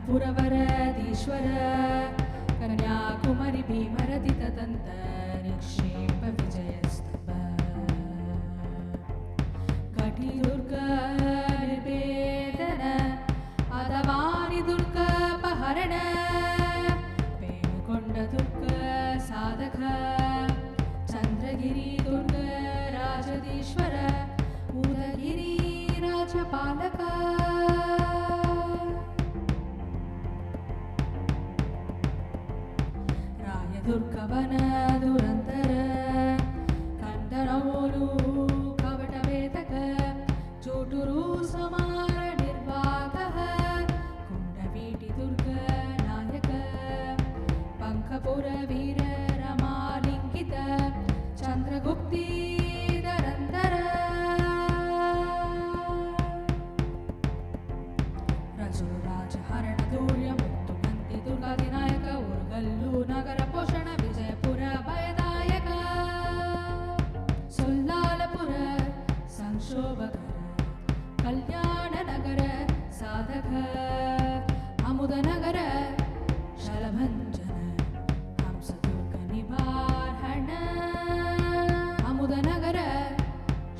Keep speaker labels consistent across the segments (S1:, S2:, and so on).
S1: पुरवरदीश्वर कन्याकुमारी भीमरतितदन्त निक्षेप विजयस्तव घटिदुर्ग निर्वेदन अदवानि दुर्गपहरण पेनुकोण्ड दुर्ग साधक चन्द्रगिरि दुर्ग राजधीश्वर उदगिरि राजपालक दुर्गवन दुरंतर कंदरौलु कवटवेतक चोटुरु समार निर्वाकः कुंडवीटि दुर्ग नायक पंकपुर वीर रमालिंगित चंद्रगुप्ति दरंतर रजो राजहरण दूर्य मुक्तुकंति दुर्गादिनायक उर्गल्लु नगर पोषण विजयपुर भयदायक सुल्लालपुर संक्षोभकर कल्याण नगर साधक अमुद नगर शलभंजन हंसदुर्ग निवारण अमुद नगर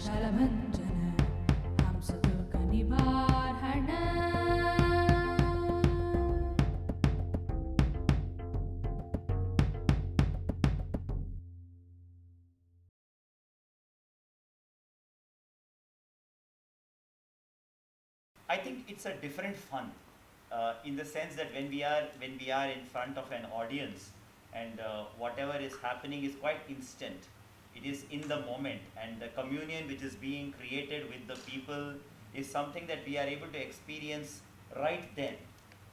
S1: शलभंजन हंसदुर्ग निवारण
S2: I think it's a different fun in the sense that when we are in front of an audience and whatever is happening is quite instant. It is in the moment, and the communion which is being created with the people is something that we are able to experience right then.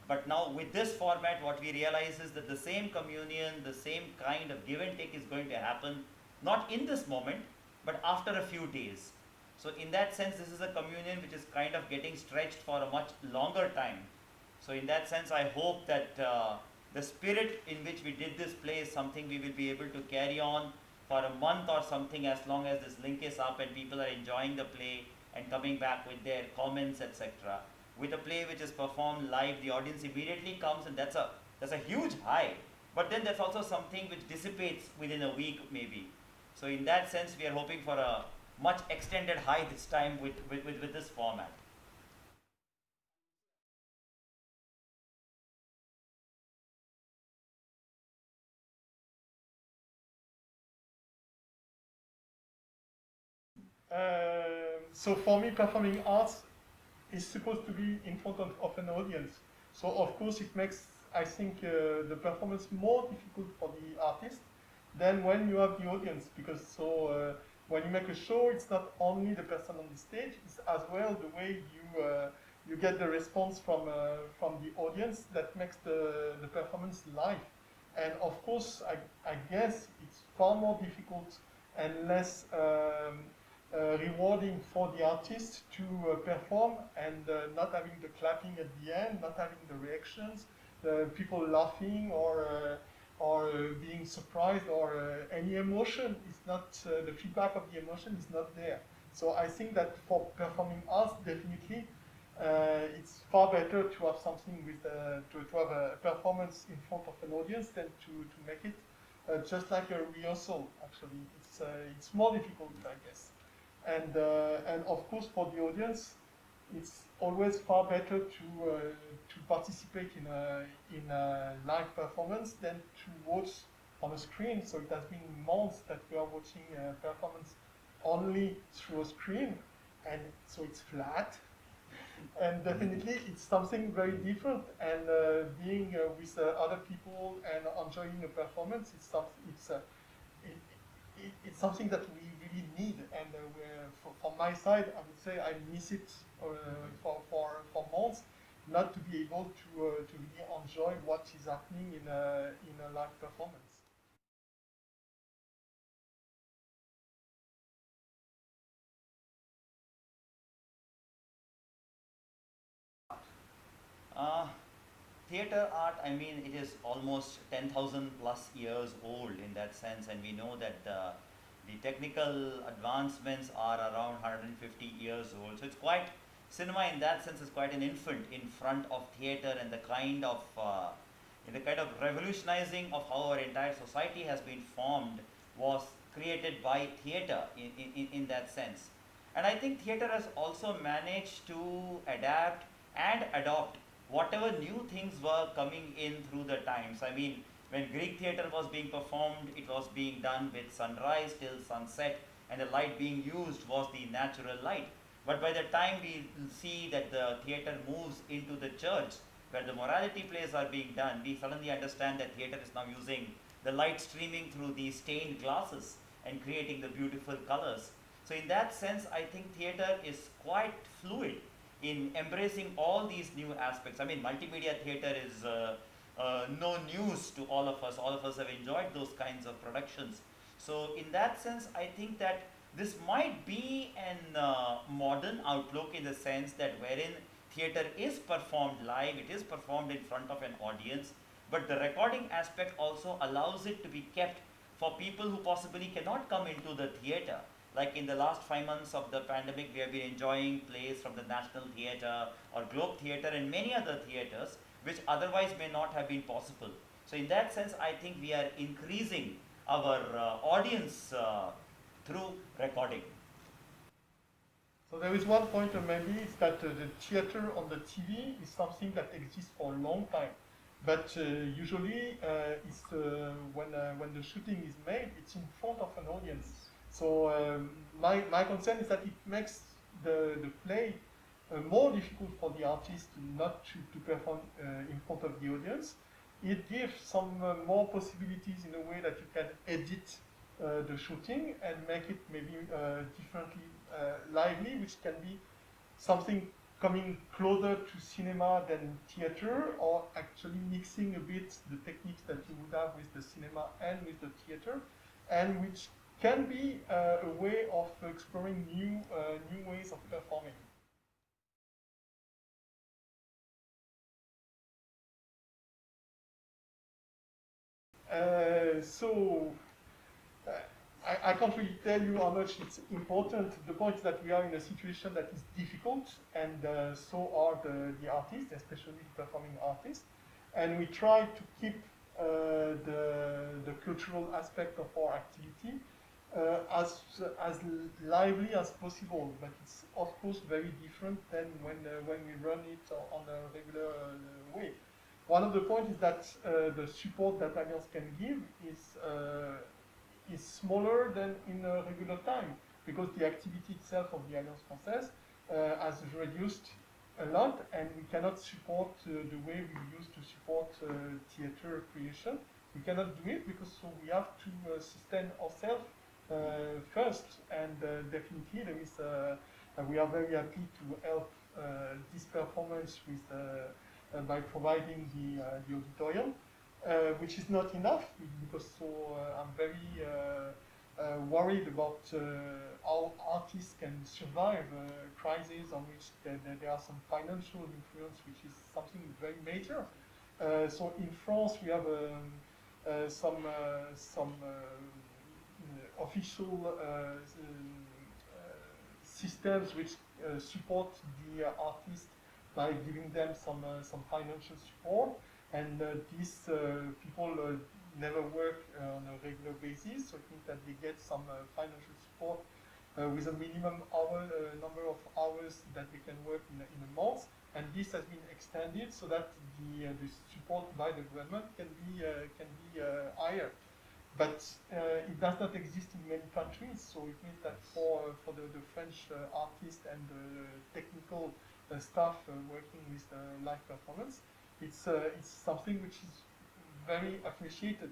S2: But now with this format, what we realize is that the same communion, the same kind of give and take is going to happen not in this moment, but after a few days. So in that sense, this is a communion which is kind of getting stretched for a much longer time. So in that sense, I hope that the spirit in which we did this play is something we will be able to carry on for a month or something, as long as this link is up and people are enjoying the play and coming back with their comments, etc. With a play which is performed live, the audience immediately comes, and that's a huge high. But then there's also something which dissipates within a week maybe. So in that sense, we are hoping for a much extended high this time with this format.
S3: So for me, performing arts is supposed to be in front of an audience. So of course it makes, I think, the performance more difficult for the artist than when you have the audience, because when you make a show, it's not only the person on the stage, it's as well the way you get the response from the audience that makes the performance live. And of course, I guess it's far more difficult and less rewarding for the artist to perform and not having the clapping at the end, not having the reactions, the people laughing or being surprised, or any emotion is not, the feedback of the emotion is not there. So I think that for performing arts, definitely, it's far better to have something with, to have a performance in front of an audience than to make it just like a rehearsal, actually. It's more difficult, I guess. And of course, for the audience, it's always far better to participate in a live performance than to watch on a screen. So it has been months that we are watching a performance only through a screen, and so it's flat. And definitely, it's something very different. And being with other people and enjoying a performance, it's something that we really need. And from my side, I would say I miss it for months, not to be able to really enjoy what is happening in a live performance.
S2: Theatre art, I mean, it is almost 10,000 plus years old in that sense, and we know that the technical advancements are around 150 years old. So it's cinema in that sense is quite an infant in front of theatre, and the kind of revolutionizing of how our entire society has been formed was created by theatre in that sense. And I think theatre has also managed to adapt and adopt whatever new things were coming in through the times. I mean, when Greek theatre was being performed, it was being done with sunrise till sunset, and the light being used was the natural light. But by the time we see that the theatre moves into the church, where the morality plays are being done, we suddenly understand that theatre is now using the light streaming through these stained glasses and creating the beautiful colors. So in that sense, I think theatre is quite fluid in embracing all these new aspects. I mean, multimedia theatre is no news to all of us. All of us have enjoyed those kinds of productions. So in that sense, I think that this might be an modern outlook, in the sense that wherein theatre is performed live, it is performed in front of an audience, but the recording aspect also allows it to be kept for people who possibly cannot come into the theatre. Like in the last 5 months of the pandemic, we have been enjoying plays from the National Theatre or Globe Theatre and many other theatres, which otherwise may not have been possible. So in that sense, I think we are increasing our audience through recording.
S3: So there is one point maybe, is that the theater on the TV is something that exists for a long time. But usually, it's, when the shooting is made, it's in front of an audience. So my concern is that it makes the play more difficult for the artist not to perform in front of the audience. It gives some more possibilities in a way that you can edit the shooting and make it maybe differently lively, which can be something coming closer to cinema than theater, or actually mixing a bit the techniques that you would have with the cinema and with the theater, and which can be a way of exploring new ways of performing. I can't really tell you how much it's important. The point is that we are in a situation that is difficult, and so are the artists, especially the performing artists. And we try to keep the cultural aspect of our activity as lively as possible. But it's of course very different than when we run it on a regular way. One of the points is that the support that Alliance can give is smaller than in a regular time, because the activity itself of the Alliance Française has reduced a lot, and we cannot support the way we used to support theater creation. We cannot do it because we have to sustain ourselves first, and definitely there is we are very happy to help this performance with by providing the auditorium. Which is not enough, because I'm very worried about how artists can survive a crisis on which there are some financial influence, which is something very major. So in France, we have some official systems which support the artists by giving them some financial support. And these people never work on a regular basis, so it means that they get some financial support with a minimum number of hours that they can work in a month. And this has been extended so that the support by the government can be higher. But it does not exist in many countries, so it means that for the French artists and the technical staff working with live performance, it's something which is very appreciated.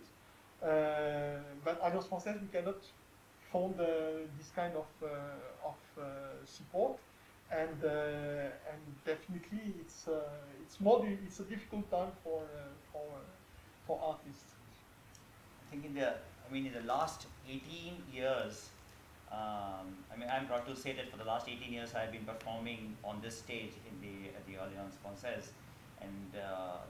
S3: But Alliance Française, we cannot fund this kind of support, and definitely it's a difficult time for artists.
S2: I think in the last 18 years, I'm proud to say that for the last 18 years I've been performing on this stage in the Alliance Française. And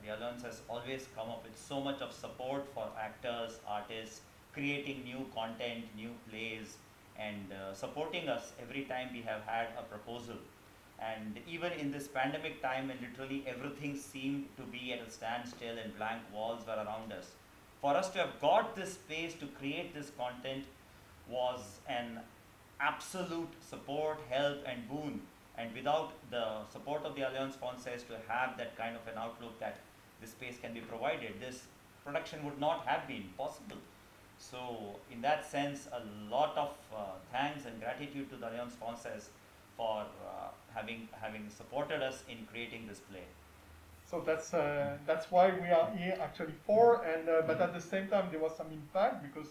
S2: the Alliance has always come up with so much of support for actors, artists, creating new content, new plays, and supporting us every time we have had a proposal. And even in this pandemic time when literally everything seemed to be at a standstill and blank walls were around us, for us to have got this space to create this content was an absolute support, help and boon. And without the support of the Alliance Française to have that kind of an outlook that this space can be provided, this production would not have been possible. So in that sense, a lot of thanks and gratitude to the Alliance Française for having supported us in creating this play.
S3: So that's why we are here actually for, and but at the same time there was some impact because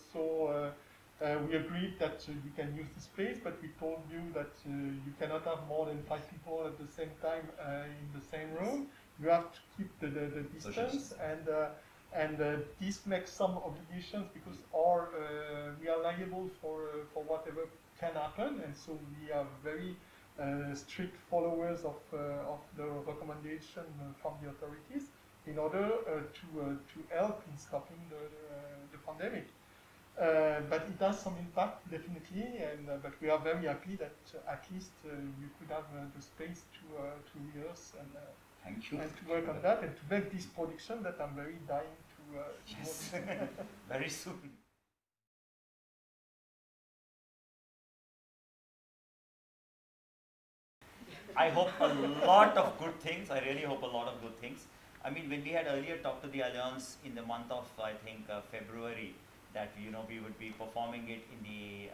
S3: we agreed that you can use the space, but we told you that you cannot have more than 5 people at the same time in the same room. You have to keep the distance, and this makes some obligations because we are liable for whatever can happen, and so we are very strict followers of the recommendation from the authorities in order to help in stopping the pandemic. But it has some impact definitely, and but we are very happy that at least you could have the space to rehearse and
S2: Thank you.
S3: and to work on that and to make this production that I'm very dying to
S2: Yes.
S3: watch.
S2: Very soon. I hope a lot of good things. I really hope a lot of good things. I mean, when we had earlier talked to the Alliance in the month of, I think, February, that we would be performing it in the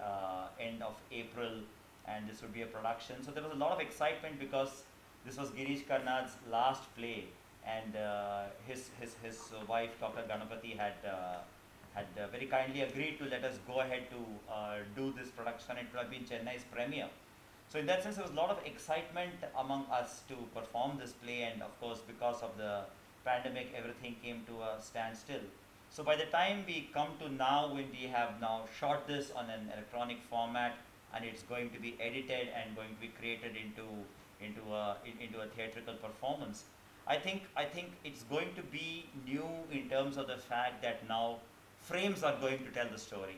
S2: end of April, and this would be a production. So there was a lot of excitement because this was Girish Karnad's last play, and his wife, Dr. Ganapati, had very kindly agreed to let us go ahead to do this production. It would have been Chennai's premiere. So in that sense, there was a lot of excitement among us to perform this play, and of course, because of the pandemic, everything came to a standstill. So by the time we come to now, when we have now shot this on an electronic format, and it's going to be edited and going to be created into a theatrical performance, I think it's going to be new in terms of the fact that now frames are going to tell the story.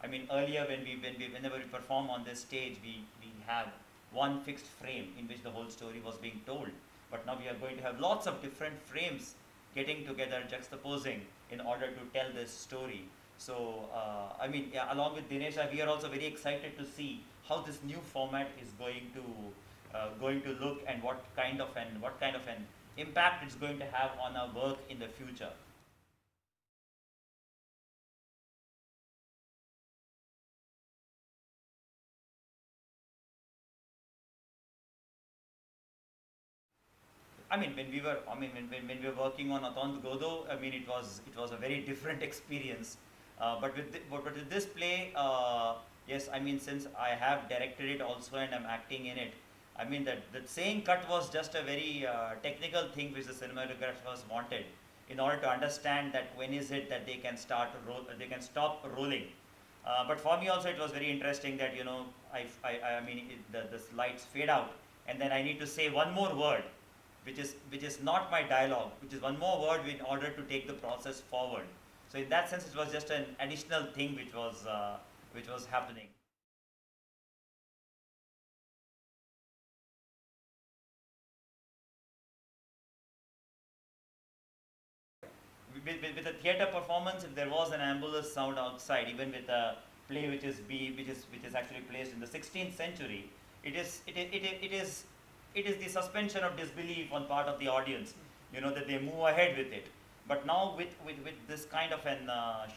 S2: I mean, earlier whenever we perform on this stage, we have one fixed frame in which the whole story was being told. But now we are going to have lots of different frames getting together, juxtaposing in order to tell this story. So, I mean, yeah, along with Dinesha, we are also very excited to see how this new format is going to look, and what kind of an impact it's going to have on our work in the future. I mean, when we were working on Aton Godo, I mean, it was a very different experience. But with this play, yes, I mean, since I have directed it also and I'm acting in it, I mean that saying cut was just a very technical thing which the cinematographers wanted in order to understand that when is it that they can stop rolling. But for me also it was very interesting that I mean the lights fade out, and then I need to say one more word, which is not my dialogue, which is one more word in order to take the process forward. So in that sense, it was just an additional thing which was happening. With a theatre performance, if there was an ambulance sound outside, even with a play which is actually placed in the 16th century, it is the suspension of disbelief on part of the audience, that they move ahead with it. But now with this kind of an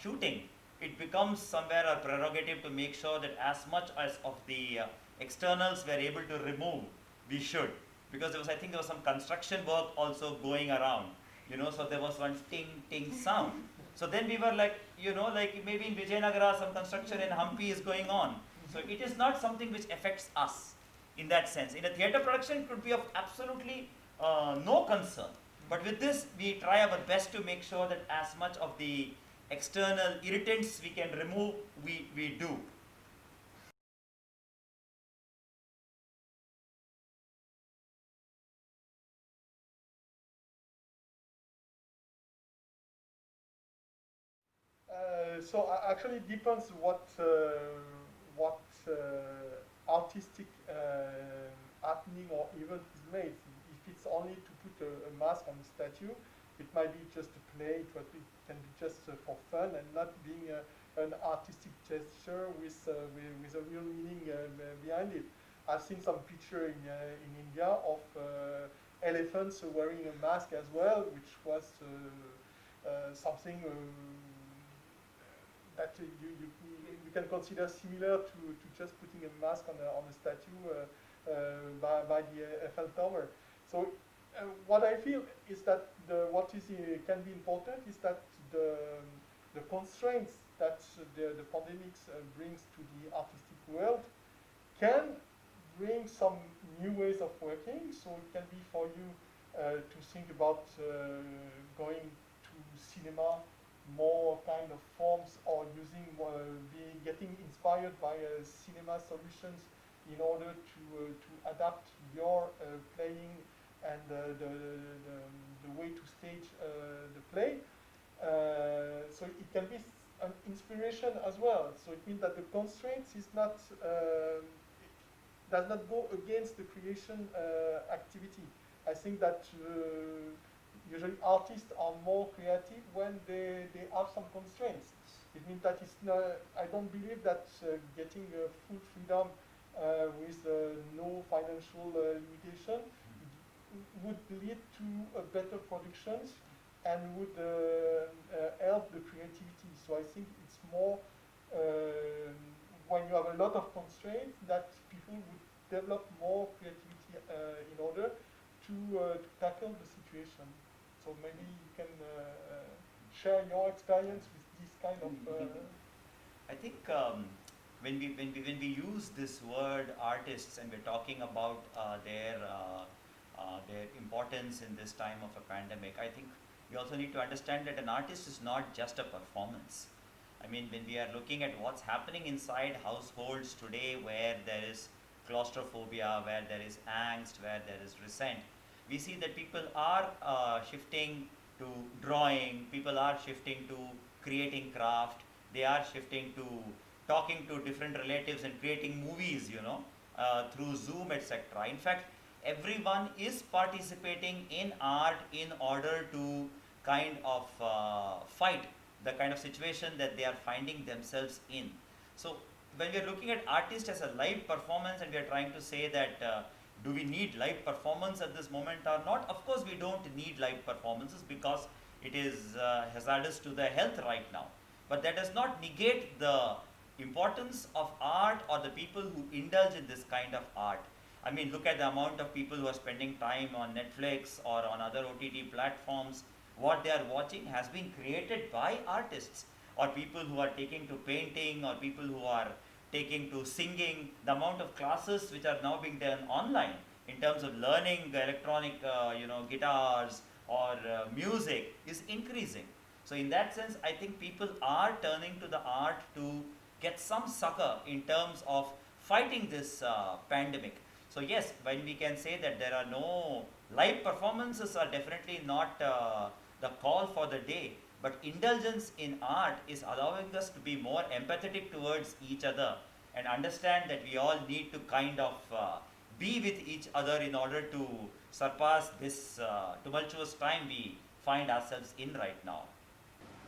S2: shooting, it becomes somewhere a prerogative to make sure that as much as of the externals we're able to remove, we should. Because I think there was some construction work also going around, so there was one ting ting sound. So then we were like, like maybe in Vijayanagara some construction in Hampi is going on. So it is not something which affects us in that sense. In a theatre production, it could be of absolutely no concern. But with this, we try our best to make sure that as much of the external irritants we can remove, we do.
S3: So actually it depends what artistic happening or event is made. If it's only to put a mask on the statue, it might be just a play, it can be just for fun and not being an artistic gesture with a real meaning behind it. I've seen some picture in India of elephants wearing a mask as well, which was something that you can consider similar to just putting a mask on a statue by the Eiffel Tower. So what I feel is that can be important is that the constraints that the pandemic brings to the artistic world can bring some new ways of working. So it can be for you to think about going to cinema, more kind of forms, or using getting inspired by cinema solutions in order to adapt your playing and the way to stage the play. So it can be an inspiration as well. So it means that the constraints is not does not go against the creation activity. I think that usually artists are more creative when they have some constraints. It means that it's not, I don't believe that getting full freedom with no financial limitation would lead to better productions and would help the creativity. So I think it's more when you have a lot of constraints that people would develop more creativity in order to tackle the situation. So maybe you can share your experience with this kind of.
S2: I think when we use this word artists and we're talking about their importance in this time of a pandemic, I think we also need to understand that an artist is not just a performance. I mean, when we are looking at what's happening inside households today, where there is claustrophobia, where there is angst, where there is resent, we see that people are shifting to drawing, people are shifting to creating craft, they are shifting to talking to different relatives and creating movies, through Zoom, etc. In fact, everyone is participating in art in order to kind of fight the kind of situation that they are finding themselves in. So when we are looking at artists as a live performance and we are trying to say that do we need live performance at this moment or not? Of course we don't need live performances because it is hazardous to the health right now. But that does not negate the importance of art or the people who indulge in this kind of art. I mean, look at the amount of people who are spending time on Netflix or on other OTT platforms. What they are watching has been created by artists, or people who are taking to painting, or people who are taking to singing. The amount of classes which are now being done online in terms of learning electronic guitars or music is increasing. So in that sense, I think people are turning to the art to get some succor in terms of fighting this pandemic. So yes, when we can say that there are no live performances are definitely not the call for the day, but indulgence in art is allowing us to be more empathetic towards each other and understand that we all need to kind of be with each other in order to surpass this tumultuous time we find ourselves in right now.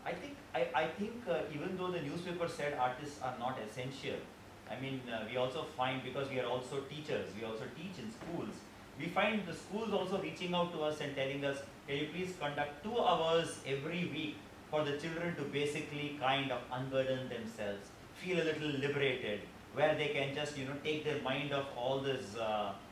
S2: I think even though the newspaper said artists are not essential, I mean, we also find, because we are also teachers, we also teach in schools, we find the schools also reaching out to us and telling us, can you please conduct 2 hours every week for the children to basically kind of unburden themselves, feel a little liberated, where they can just, take their mind off all this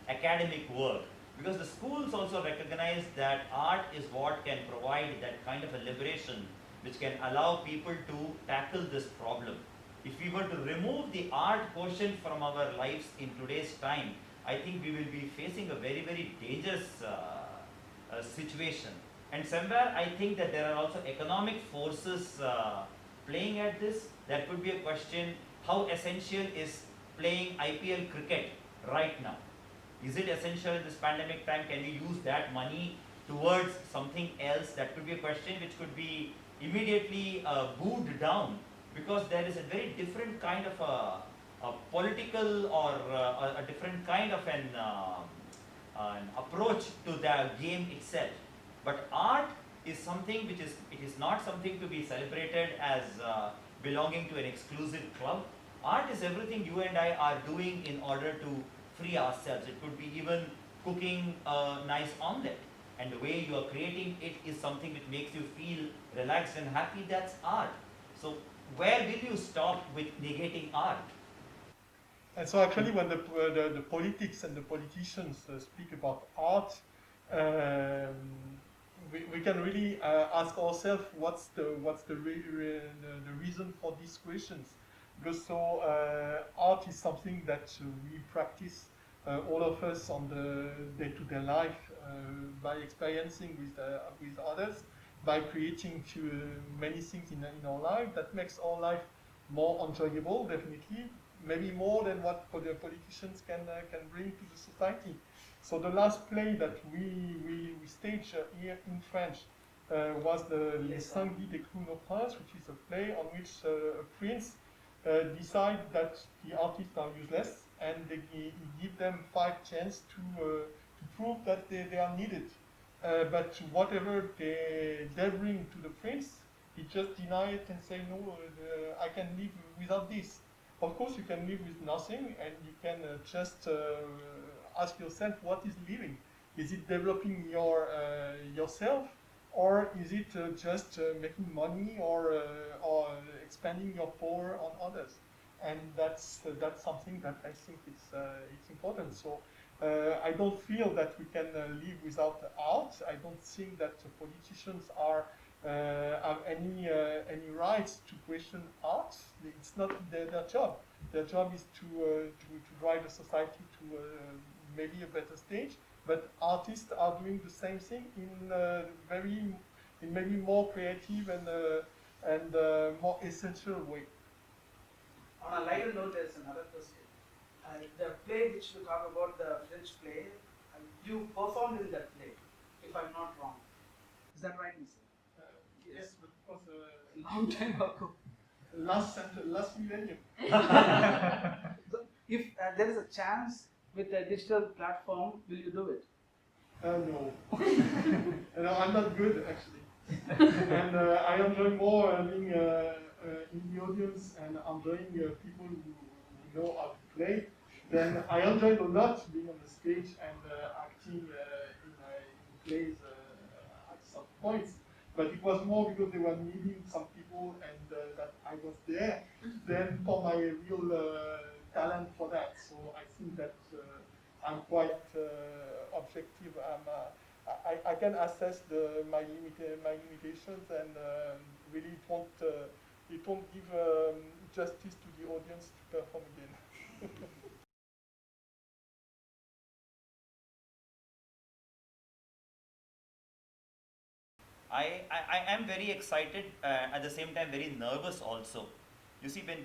S2: academic work. Because the schools also recognize that art is what can provide that kind of a liberation, which can allow people to tackle this problem. If we were to remove the art quotient from our lives in today's time, I think we will be facing a very, very dangerous situation. And somewhere I think that there are also economic forces playing at this. That could be a question, how essential is playing IPL cricket right now? Is it essential in this pandemic time? Can we use that money towards something else? That could be a question which could be immediately booed down, because there is a very different kind of a political or a different kind of an an approach to the game itself. But art is something which it is not something to be celebrated as belonging to an exclusive club. Art is everything you and I are doing in order to free ourselves. It could be even cooking a nice omelette, and the way you are creating it is something which makes you feel relaxed and happy. That's art. So where will you stop with negating art?
S3: And so actually when the politics and the politicians speak about art, we can really ask ourselves what's the reason for these questions. Because art is something that we practice, all of us, on the day-to-day life, by experiencing with others, by creating many things in our life that makes our life more enjoyable, definitely, maybe more than what the politicians can bring to the society. So the last play that we staged here in French was the Les 5 vies des clowns au prince, which is a play on which a prince decide that the artists are useless, and he give them 5 chances to prove that they are needed. But whatever they bring to the prince, he just deny it and say, no, I can live without this. Of course, you can live with nothing, and you can just ask yourself, what is living? Is it developing yourself, or is it just making money or expanding your power on others? And that's something that I think it's important. So I don't feel that we can live without art. I don't think that politicians have any rights to question art. It's not their job. Their job is to drive the society to maybe a better stage. But artists are doing the same thing in maybe more creative and more essential way.
S4: On a lighter note, there's another question. The play which you talk about, the French play, you performed in that play, if I'm not wrong. Is that right, Nisha?
S3: Yes, but it was
S4: A long time ago.
S3: last millennium.
S4: So if there is a chance with a digital platform, will you do it?
S3: No. No, I'm not good actually. And I enjoy more being in the audience and enjoying people who know how to play. Then I enjoyed a lot being on the stage and acting in plays at some points. But it was more because they were needing some people and that I was there than for my real talent for that. So I think that I'm quite objective. I can assess my limitations, and really it won't give justice to the audience to perform again.
S2: I am very excited, at the same time very nervous also. You see, when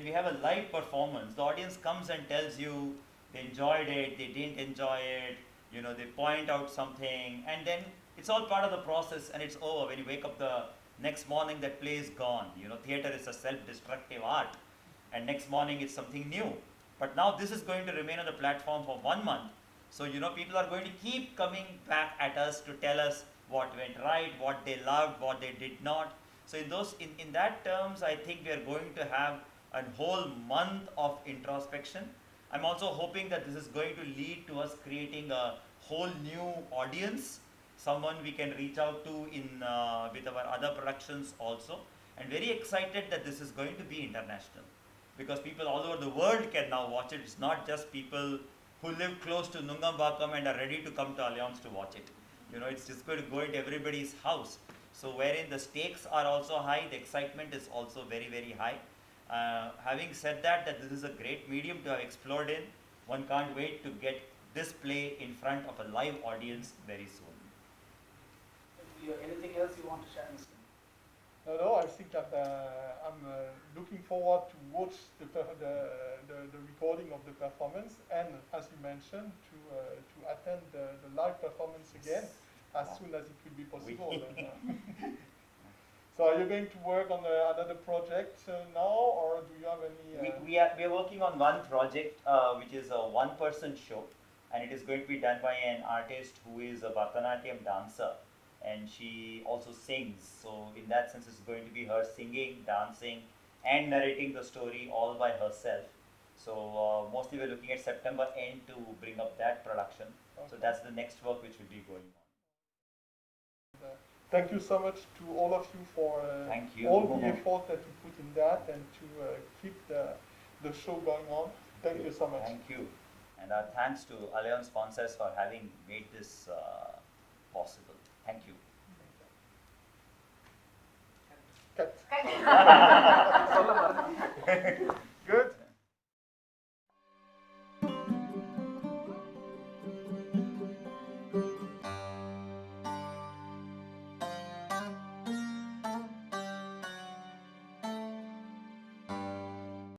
S2: we have a live performance, the audience comes and tells you they enjoyed it, they didn't enjoy it, they point out something, and then it's all part of the process and it's over. When you wake up the next morning, that play is gone. Theatre is a self-destructive art, and next morning it's something new. But now this is going to remain on the platform for 1 month. So, people are going to keep coming back at us to tell us what went right, what they loved, what they did not. So in that terms, I think we are going to have a whole month of introspection. I'm also hoping that this is going to lead to us creating a whole new audience, someone we can reach out to with our other productions also. And very excited that this is going to be international, because people all over the world can now watch it. It's not just people who live close to Nungambakam and are ready to come to Alliance to watch it. It's just going to go into everybody's house. So wherein the stakes are also high, the excitement is also very, very high. Having said that this is a great medium to have explored in, one can't wait to get this play in front of a live audience very soon.
S4: Anything else you want to share, Mr.?
S3: No, I think that I'm looking forward to watch the recording of the performance, and as you mentioned, to attend the live performance again as soon as it will be possible. So are you going to work on another project now, or do you have any?
S2: We are working on one project which is a one-person show. and it is going to be done by an artist who is a Bharatanatyam dancer, and she also sings. So in that sense, it's going to be her singing, dancing, and narrating the story all by herself. So mostly we're looking at September end to bring up that production. So that's the next work which will be going on.
S3: Thank you so much to all of you for
S2: Thank you.
S3: all the effort that you put in that and to keep the show going on. Thank you so much.
S2: Thank you. And our thanks to Alliance Française for having made this possible. Thank you.
S3: Cut.
S4: சொல்ல மறந்துட்டேன்.